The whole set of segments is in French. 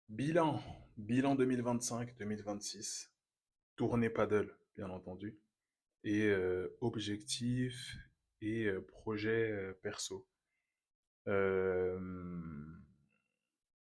Bilan, bilan 2025-2026, tournée paddle, bien entendu, et objectifs et projets perso. Euh,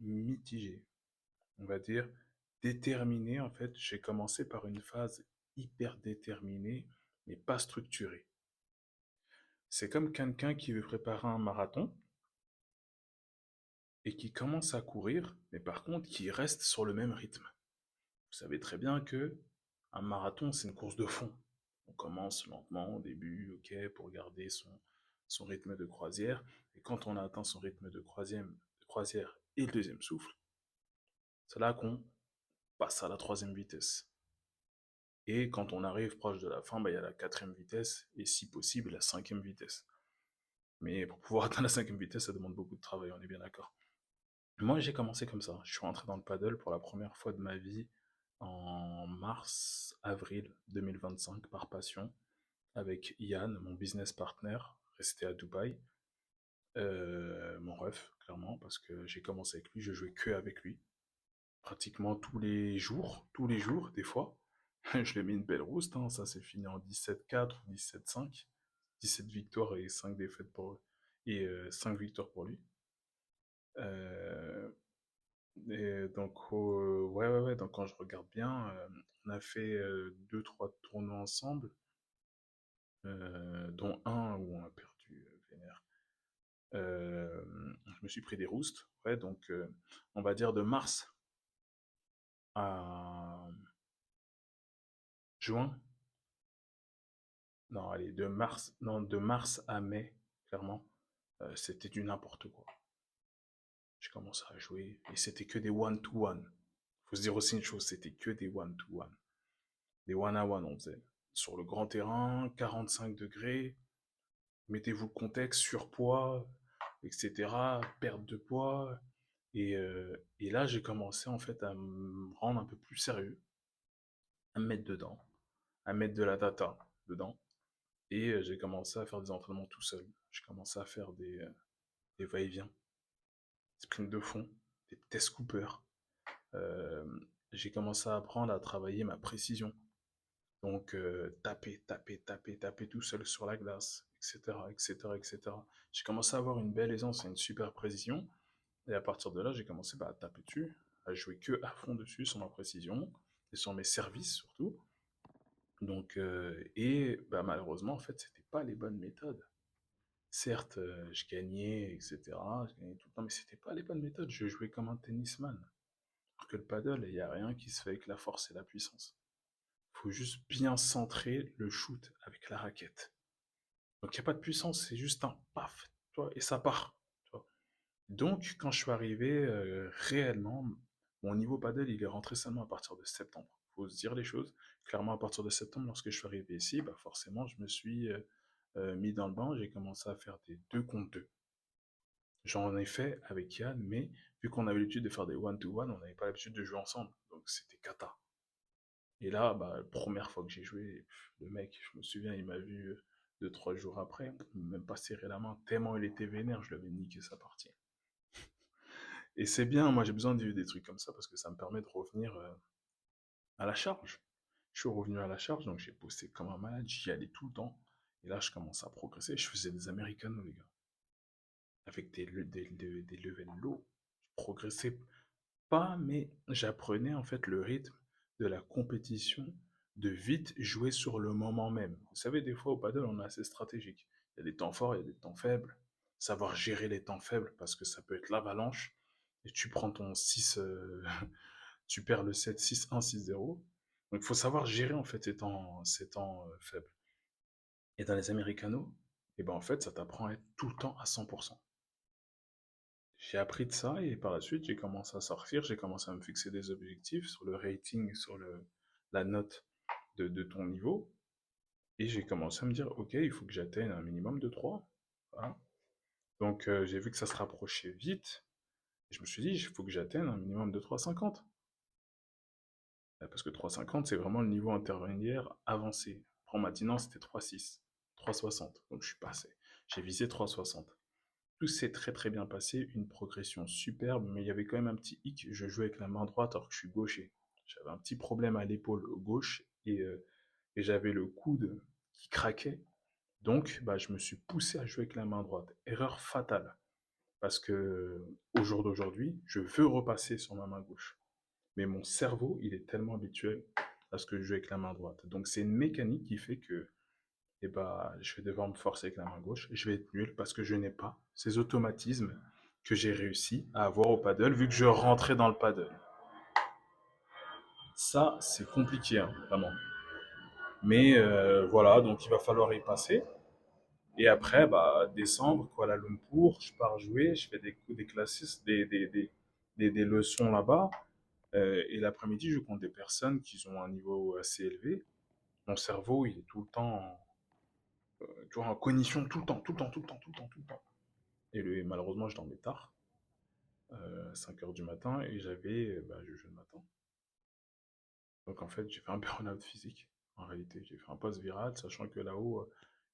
Mitigé, on va dire, déterminé en fait. J'ai commencé par une phase hyper déterminée, mais pas structurée. C'est comme quelqu'un qui veut préparer un marathon et qui commence à courir, mais par contre qui reste sur le même rythme. Vous savez très bien que un marathon, c'est une course de fond. On commence lentement au début, ok, pour garder son rythme de croisière. Et quand on a atteint son rythme de croisière et le deuxième souffle, c'est là qu'on passe à la troisième vitesse. Et quand on arrive proche de la fin, bah, il y a la quatrième vitesse et si possible la cinquième vitesse. Mais pour pouvoir atteindre la cinquième vitesse, ça demande beaucoup de travail, on est bien d'accord. Moi, j'ai commencé comme ça. Je suis rentré dans le paddle pour la première fois de ma vie en mars-avril 2025 par passion avec Yann, mon business partner, resté à Dubaï. Mon ref, clairement, parce que j'ai commencé avec lui, je jouais que avec lui, pratiquement tous les jours, des fois. Je lui ai mis une belle rouste, hein, ça s'est fini en 17-4 ou 17-5. 17 victoires et 5 défaites pour et 5 victoires pour lui. Euh, Et donc, ouais, donc quand je regarde bien, on a fait deux, trois tournois ensemble, dont un où on a perdu vénère. Je me suis pris des roustes, ouais, donc on va dire de mars à juin, non, allez, de mars, non, de mars à mai, clairement, c'était du n'importe quoi. J'ai commencé à jouer et c'était que des one-to-one. Faut se dire aussi une chose, c'était que des one-to-one. Des one-à-one, on faisait. Sur le grand terrain, 45 degrés, mettez-vous le contexte, surpoids, etc., perte de poids. Et là, j'ai commencé en fait à me rendre un peu plus sérieux, à me mettre dedans, à mettre de la data dedans. Et j'ai commencé à faire des entraînements tout seul. J'ai commencé à faire des va-et-vient, des sprints de fond, des test Cooper. Euh, j'ai commencé à apprendre à travailler ma précision. Donc, taper tout seul sur la glace, etc., etc., etc. J'ai commencé à avoir une belle aisance et une super précision. Et à partir de là, j'ai commencé à taper dessus, à jouer que à fond dessus sur ma précision et sur mes services surtout. Donc, et bah, malheureusement, en fait, c'était pas les bonnes méthodes. Certes, je gagnais, etc. Je gagnais tout le temps, mais c'était pas les bonnes méthodes. Je jouais comme un tennisman. Alors que le paddle, il n'y a rien qui se fait avec la force et la puissance. Faut juste bien centrer le shoot avec la raquette. Donc il n'y a pas de puissance, c'est juste un paf, tu vois, et ça part. Tu vois. Donc quand je suis arrivé réellement, mon niveau paddle, il est rentré seulement à partir de septembre. Faut se dire les choses. Clairement, à partir de septembre, lorsque je suis arrivé ici, bah forcément, je me suis mis dans le bain. J'ai commencé à faire des 2 contre 2. J'en ai fait avec Yann, mais vu qu'on avait l'habitude de faire des one-to-one, on n'avait pas l'habitude de jouer ensemble. Donc c'était cata. Et là, bah, première fois que j'ai joué, le mec, je me souviens, il m'a vu 2, 3 jours après, il m'a même pas serré la main, tellement il était vénère, je lui avais niqué sa partie. Et c'est bien, moi j'ai besoin de vivre des trucs comme ça parce que ça me permet de revenir à la charge. Je suis revenu à la charge, donc j'ai bossé comme un malade, j'y allais tout le temps. Et là, je commence à progresser, je faisais des Americanos, les gars, avec des levels low. Je progressais pas, mais j'apprenais en fait le rythme de la compétition, de vite jouer sur le moment même. Vous savez, des fois au paddle, on est assez stratégique. Il y a des temps forts, il y a des temps faibles. Savoir gérer les temps faibles, parce que ça peut être l'avalanche, et tu prends ton 6, tu perds le 7, 6-1, 6-0. Donc il faut savoir gérer en fait ces temps faibles. Et dans les Americanos, et ben en fait, ça t'apprend à être tout le temps à 100%. J'ai appris de ça et par la suite, j'ai commencé à sortir, j'ai commencé à me fixer des objectifs sur le rating, sur la note de ton niveau. Et j'ai commencé à me dire, ok, il faut que j'atteigne un minimum de 3. Voilà. Donc j'ai vu que ça se rapprochait vite. Et je me suis dit, il faut que j'atteigne un minimum de 3,50. Parce que 3,50, c'est vraiment le niveau intermédiaire avancé. Pour maintenant, c'était 3,6, 3,60. Donc je suis passé. J'ai visé 3,60. Tout s'est très très bien passé, une progression superbe, mais il y avait quand même un petit hic. Je jouais avec la main droite alors que je suis gaucher. J'avais un petit problème à l'épaule gauche et j'avais le coude qui craquait. Donc, bah, je me suis poussé à jouer avec la main droite. Erreur fatale. Parce que au jour d'aujourd'hui, je veux repasser sur ma main gauche. Mais mon cerveau, il est tellement habitué à ce que je joue avec la main droite. Donc, c'est une mécanique qui fait que je vais devoir me forcer avec la main gauche. Je vais être nul parce que je n'ai pas ces automatismes que j'ai réussi à avoir au paddle vu que je rentrais dans le paddle. Ça, c'est compliqué, hein, vraiment. Mais voilà, donc il va falloir y passer. Et après, bah, décembre, Kuala Lumpur, je pars jouer, je fais des classes, des leçons là-bas. Et l'après-midi, je compte des personnes qui ont un niveau assez élevé. Mon cerveau, il est tout le temps, tu vois, en cognition tout le temps, tout le temps, tout le temps, tout le temps, tout le temps. Malheureusement, je dormais tard, 5 heures du matin, et je jouais le matin. Donc en fait, j'ai fait un burn-out physique. En réalité, j'ai fait un post viral, sachant que là-haut,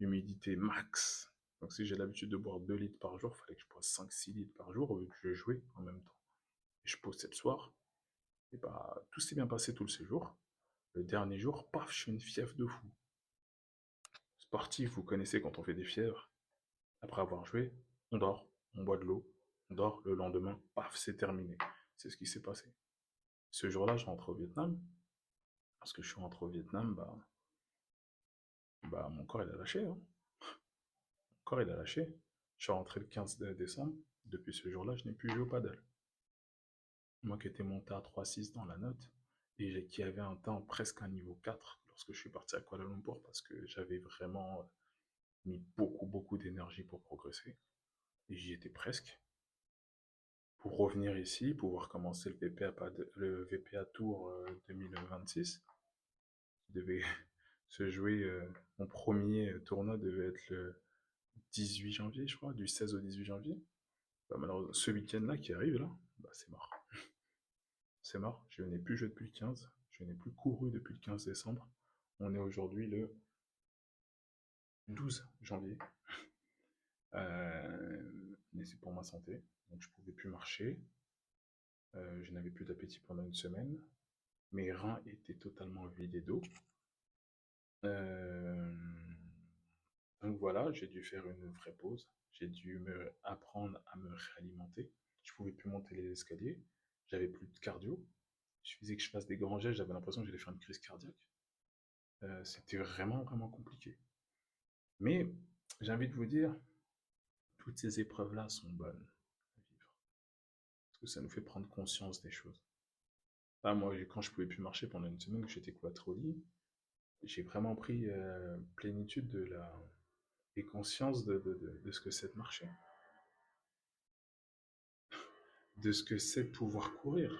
humidité max. Donc si j'ai l'habitude de boire 2 litres par jour, il fallait que je boive 5-6 litres par jour, vu que je jouais en même temps. Et je possède le soir. Et bah, tout s'est bien passé tout le séjour. Le dernier jour, paf, je fais une fièvre de fou. Sportif, vous connaissez quand on fait des fièvres. Après avoir joué, on dort, on boit de l'eau, on dort, le lendemain, paf, c'est terminé. C'est ce qui s'est passé. Ce jour-là, je rentre au Vietnam. Parce que je suis rentré au Vietnam, bah mon corps il a lâché. Hein. Mon corps il a lâché. Je suis rentré le 15 décembre. Depuis ce jour-là, je n'ai plus joué au paddle. Moi qui étais monté à 3,6 dans la note, et qui avait un temps presque à niveau 4 lorsque je suis parti à Kuala Lumpur parce que j'avais vraiment mis beaucoup, beaucoup d'énergie pour progresser. Et j'y étais presque. Pour revenir ici, pouvoir commencer le VPA Tour 2026, qui devait se jouer, mon premier tournoi devait être le 18 janvier, je crois, du 16 au 18 janvier. Bah, malheureusement, ce week-end-là qui arrive, là, bah, c'est mort. C'est mort, je n'ai plus joué depuis le 15, je n'ai plus couru depuis le 15 décembre. On est aujourd'hui le 12 janvier. Mais c'est pour ma santé, donc je pouvais plus marcher. Je n'avais plus d'appétit pendant une semaine. Mes reins étaient totalement vidés d'eau. Euh, donc voilà, j'ai dû faire une vraie pause. J'ai dû me apprendre à me réalimenter. Je pouvais plus monter les escaliers. J'avais plus de cardio. Il suffisait que je fasse des grands gestes, j'avais l'impression que j'allais faire une crise cardiaque. C'était vraiment, vraiment compliqué. Mais j'ai envie de vous dire, toutes ces épreuves-là sont bonnes à vivre. Parce que ça nous fait prendre conscience des choses. Ah, moi, quand je pouvais plus marcher pendant une semaine, que j'étais cloîtré au lit, j'ai vraiment pris plénitude et conscience de ce que c'est de marcher. De ce que c'est de pouvoir courir.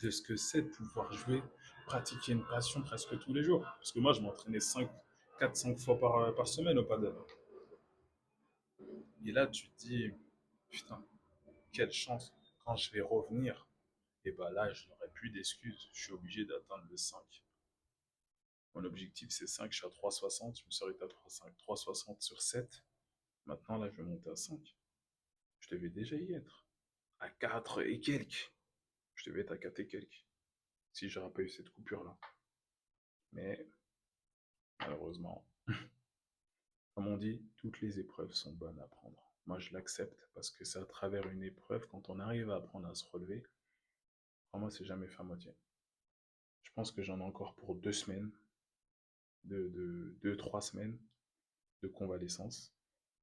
De ce que c'est de pouvoir jouer, pratiquer une passion presque tous les jours. Parce que moi, je m'entraînais 4-5 fois par semaine au paddle. Et là, tu te dis, putain, quelle chance. Quand je vais revenir, et bah là, je n'aurai plus d'excuses. Je suis obligé d'atteindre le 5. Mon objectif, c'est 5. Je suis à 3,60. Je me suis arrêté à 3,60 sur 7. Maintenant, là, je vais monter à 5. Je devais déjà y être. À 4 et quelques. Je devais être à 4 et quelques. Si j'aurais pas eu cette coupure-là. Mais malheureusement, comme on dit, toutes les épreuves sont bonnes à prendre. Moi, je l'accepte parce que c'est à travers une épreuve, quand on arrive à apprendre à se relever, pour moi, c'est jamais fait à moitié. Je pense que j'en ai encore pour 2 semaines, 3 semaines de convalescence.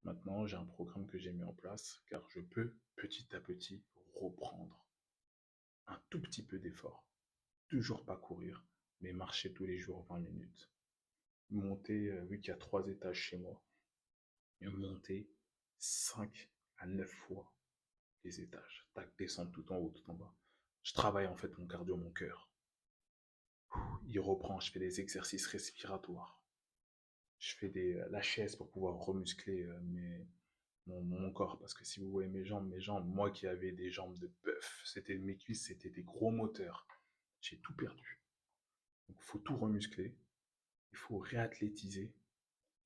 Maintenant, j'ai un programme que j'ai mis en place car je peux petit à petit reprendre un tout petit peu d'effort. Toujours pas courir, mais marcher tous les jours 20 minutes. Monter, vu qu'il y a 3 étages chez moi, monter 5 à 9 fois les étages. Tac, descendre tout en haut, tout en bas. Je travaille en fait mon cardio, mon cœur. Il reprend, je fais des exercices respiratoires. Je fais la chaise pour pouvoir remuscler mon corps. Parce que si vous voyez mes jambes, moi qui avais des jambes de bœuf, c'était mes cuisses, c'était des gros moteurs. J'ai tout perdu. Donc il faut tout remuscler, il faut réathlétiser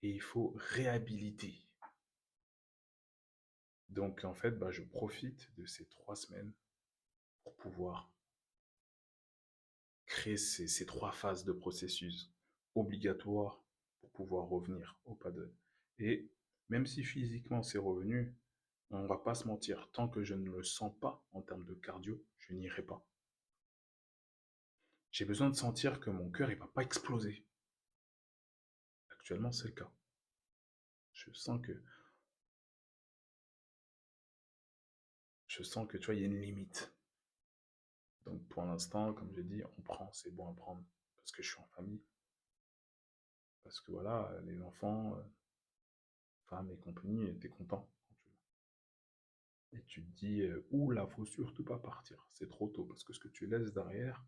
et il faut réhabiliter. Donc, en fait, bah, je profite de ces 3 semaines pour pouvoir créer ces 3 phases de processus obligatoires pour pouvoir revenir au paddle. Et même si physiquement c'est revenu, on va pas se mentir, tant que je ne le sens pas en termes de cardio, je n'irai pas. J'ai besoin de sentir que mon cœur il va pas exploser. Actuellement, c'est le cas. Je sens que, tu vois, il y a une limite. Donc pour l'instant, comme j'ai dit, on prend, c'est bon à prendre parce que je suis en famille, parce que voilà, les enfants, femmes et compagnie étaient contents. Et tu te dis, ouh là, faut surtout pas partir, c'est trop tôt, parce que ce que tu laisses derrière,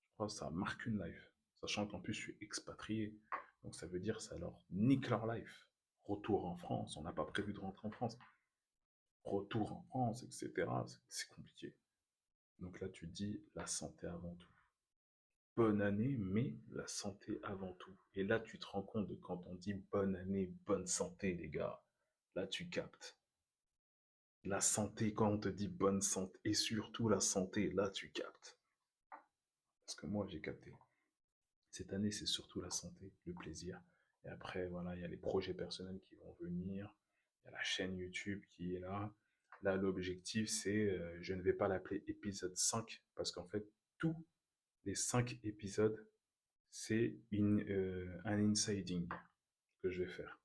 je crois que ça marque une life. Sachant qu'en plus, je suis expatrié, donc ça veut dire que ça leur nique leur life. Retour en France, on n'a pas prévu de rentrer en France. Retour en France, etc. C'est compliqué. Donc là, tu te dis, la santé avant tout. Bonne année, mais la santé avant tout. Et là, tu te rends compte de quand on dit bonne année, bonne santé, les gars. Là, tu captes. La santé, quand on te dit bonne santé, et surtout la santé, là, tu captes. Parce que moi, j'ai capté. Cette année, c'est surtout la santé, le plaisir. Et après, voilà, il y a les projets personnels qui vont venir. Il y a la chaîne YouTube qui est là. Là, l'objectif, c'est, je ne vais pas l'appeler épisode 5, parce qu'en fait, tous les 5 épisodes, c'est un insiding que je vais faire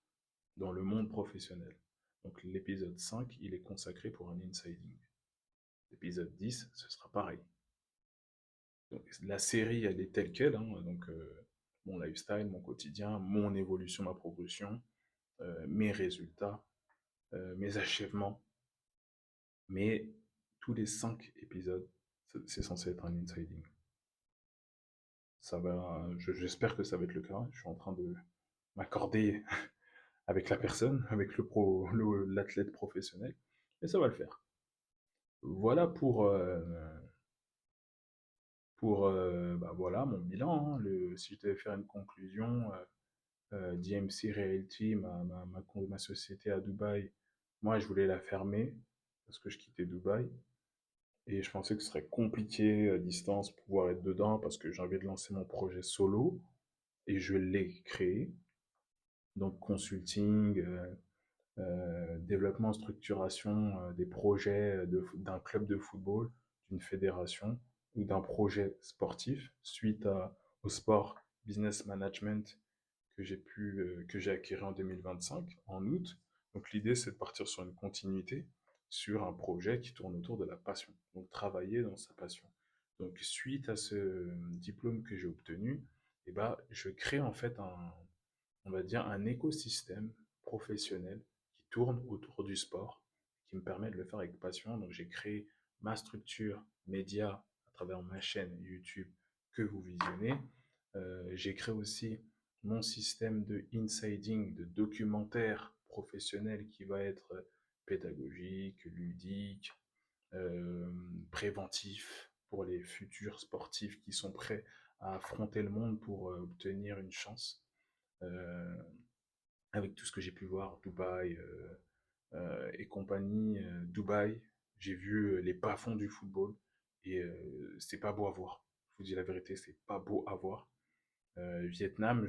dans le monde professionnel. Donc l'épisode 5, il est consacré pour un insiding. L'épisode 10, ce sera pareil. Donc, la série, elle est telle quelle, hein, donc mon lifestyle, mon quotidien, mon évolution, ma progression, mes résultats, mes achèvements. Mais tous les 5 épisodes, c'est censé être un insiding. Ça va, j'espère que ça va être le cas. Je suis en train de m'accorder avec la personne, avec l'athlète professionnel, et ça va le faire. Voilà bah voilà mon bilan, hein. Si je devais faire une conclusion, DMC Realty, ma société à Dubaï, moi je voulais la fermer parce que je quittais Dubaï et je pensais que ce serait compliqué à distance pouvoir être dedans parce que j'ai envie de lancer mon projet solo et je l'ai créé. Donc consulting, développement, structuration des projets d'un club de football, d'une fédération ou d'un projet sportif suite au sport business management que j'ai acquis en 2025, en août. Donc l'idée, c'est de partir sur une continuité, sur un projet qui tourne autour de la passion. Donc travailler dans sa passion. Donc suite à ce diplôme que j'ai obtenu, eh ben, je crée en fait on va dire, un écosystème professionnel qui tourne autour du sport, qui me permet de le faire avec passion. Donc j'ai créé ma structure média à travers ma chaîne YouTube que vous visionnez. J'ai créé aussi mon système de insiding, de documentaire professionnel qui va être pédagogique, ludique, euh, préventif pour les futurs sportifs qui sont prêts à affronter le monde pour obtenir une chance. Euh, avec tout ce que j'ai pu voir, Dubaï et compagnie, Dubaï, j'ai vu les bas-fonds du football et c'est pas beau à voir. Je vous dis la vérité, c'est pas beau à voir. Vietnam,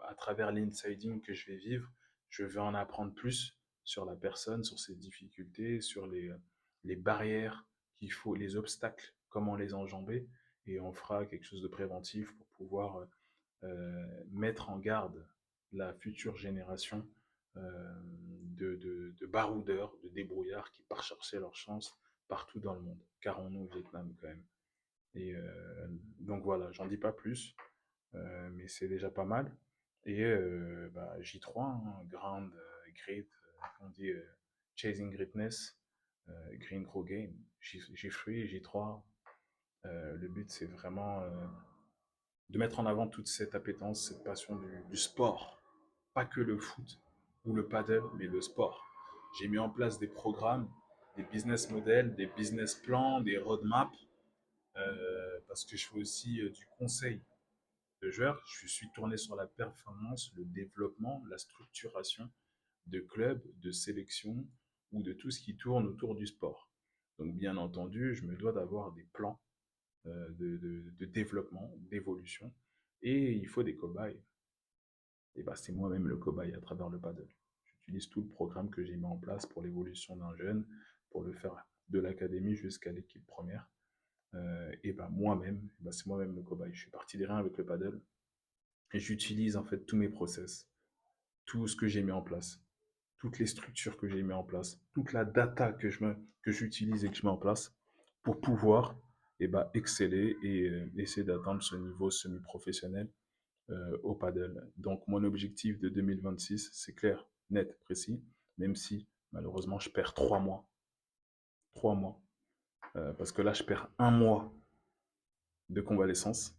à travers l'insiding que je vais vivre, je vais en apprendre plus sur la personne, sur ses difficultés, sur les barrières qu'il faut, les obstacles, comment les enjamber, et on fera quelque chose de préventif pour pouvoir mettre en garde la future génération de baroudeurs, de débrouillards qui partent chercher leur chance partout dans le monde, car on est au Vietnam quand même. Et donc voilà, j'en dis pas plus, mais c'est déjà pas mal. Et bah, J3, hein, Grand, Great, on dit Chasing Greatness, Green Crow Game, J3, J3. Le but, c'est vraiment de mettre en avant toute cette appétence, cette passion du sport. Pas que le foot ou le paddle, mais le sport. J'ai mis en place des programmes, des business models, des business plans, des roadmaps, parce que je fais aussi du conseil de joueurs. Je suis tourné sur la performance, le développement, la structuration de clubs, de sélections ou de tout ce qui tourne autour du sport. Donc bien entendu, je me dois d'avoir des plans de développement, d'évolution, et il faut des cobayes. Et bah, c'est moi-même le cobaye à travers le paddle. J'utilise tout le programme que j'ai mis en place pour l'évolution d'un jeune, pour le faire de l'académie jusqu'à l'équipe première. Et bah, moi-même, bah, c'est moi-même le cobaye. Je suis parti des rien avec le paddle et j'utilise en fait tous mes process, tout ce que j'ai mis en place, toutes les structures que j'ai mis en place, toute la data que j'utilise et que je mets en place pour pouvoir exceller et essayer d'atteindre ce niveau semi-professionnel au paddle. Donc mon objectif de 2026, c'est clair, net, précis, même si malheureusement je perds 3 mois. 3 mois. Parce que là, je perds un mois de convalescence.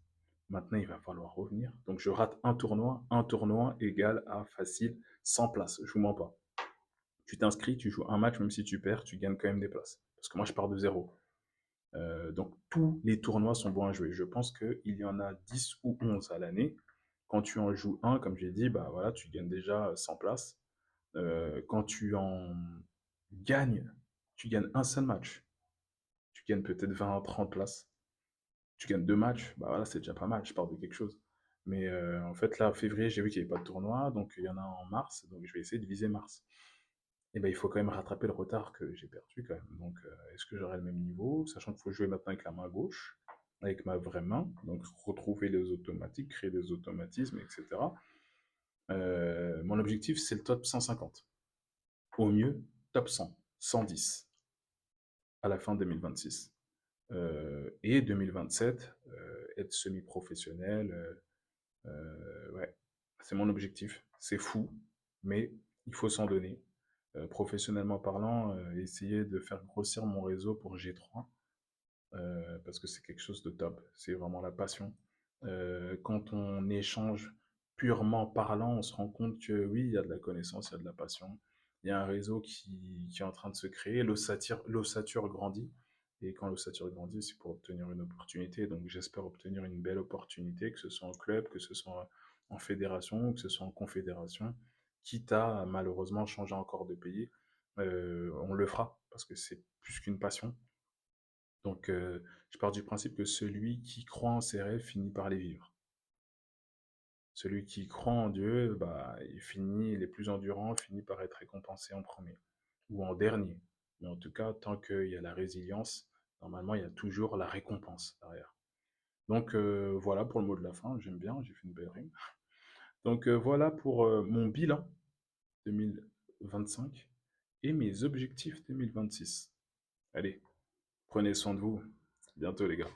Maintenant, il va falloir revenir. Donc je rate un tournoi. Un tournoi égale à facile 100 places. Je vous mens pas. Tu t'inscris, tu joues un match, même si tu perds, tu gagnes quand même des places. Parce que moi, je pars de zéro. Donc tous les tournois sont bons à jouer. Je pense qu'il y en a 10 ou 11 à l'année. Quand tu en joues un, comme j'ai dit, bah voilà, tu gagnes déjà 100 places. Quand tu en gagnes, tu gagnes un seul match. Tu gagnes peut-être 20 à 30 places. Tu gagnes 2 matchs, bah voilà, c'est déjà pas mal, je pars de quelque chose. Mais en fait, là, en février, j'ai vu qu'il n'y avait pas de tournoi, donc il y en a en mars, donc je vais essayer de viser mars. Et ben, il faut quand même rattraper le retard que j'ai perdu quand même. Donc, est-ce que j'aurai le même niveau, sachant qu'il faut jouer maintenant avec la main gauche, avec ma vraie main, donc retrouver les automatiques, créer des automatismes, etc. Mon objectif, c'est le top 150. Au mieux, top 100, 110 à la fin 2026. Et 2027, être semi-professionnel, ouais, c'est mon objectif. C'est fou, mais il faut s'en donner. Professionnellement parlant, essayer de faire grossir mon réseau pour G3, parce que c'est quelque chose de top. C'est vraiment la passion. Quand on échange purement parlant, on se rend compte que oui, il y a de la connaissance, il y a de la passion. Il y a un réseau qui est en train de se créer. L'ossature grandit. Et quand l'ossature grandit, c'est pour obtenir une opportunité. Donc j'espère obtenir une belle opportunité, que ce soit en club, que ce soit en fédération, que ce soit en confédération. Quitte à malheureusement changer encore de pays, on le fera parce que c'est plus qu'une passion. Donc, je pars du principe que celui qui croit en ses rêves finit par les vivre. Celui qui croit en Dieu, bah, il est plus endurant, finit par être récompensé en premier ou en dernier. Mais en tout cas, tant qu'il y a la résilience, normalement, il y a toujours la récompense derrière. Donc, voilà pour le mot de la fin. J'aime bien, j'ai fait une belle rime. Donc, voilà pour mon bilan 2025 et mes objectifs 2026. Allez, prenez soin de vous. À bientôt, les gars.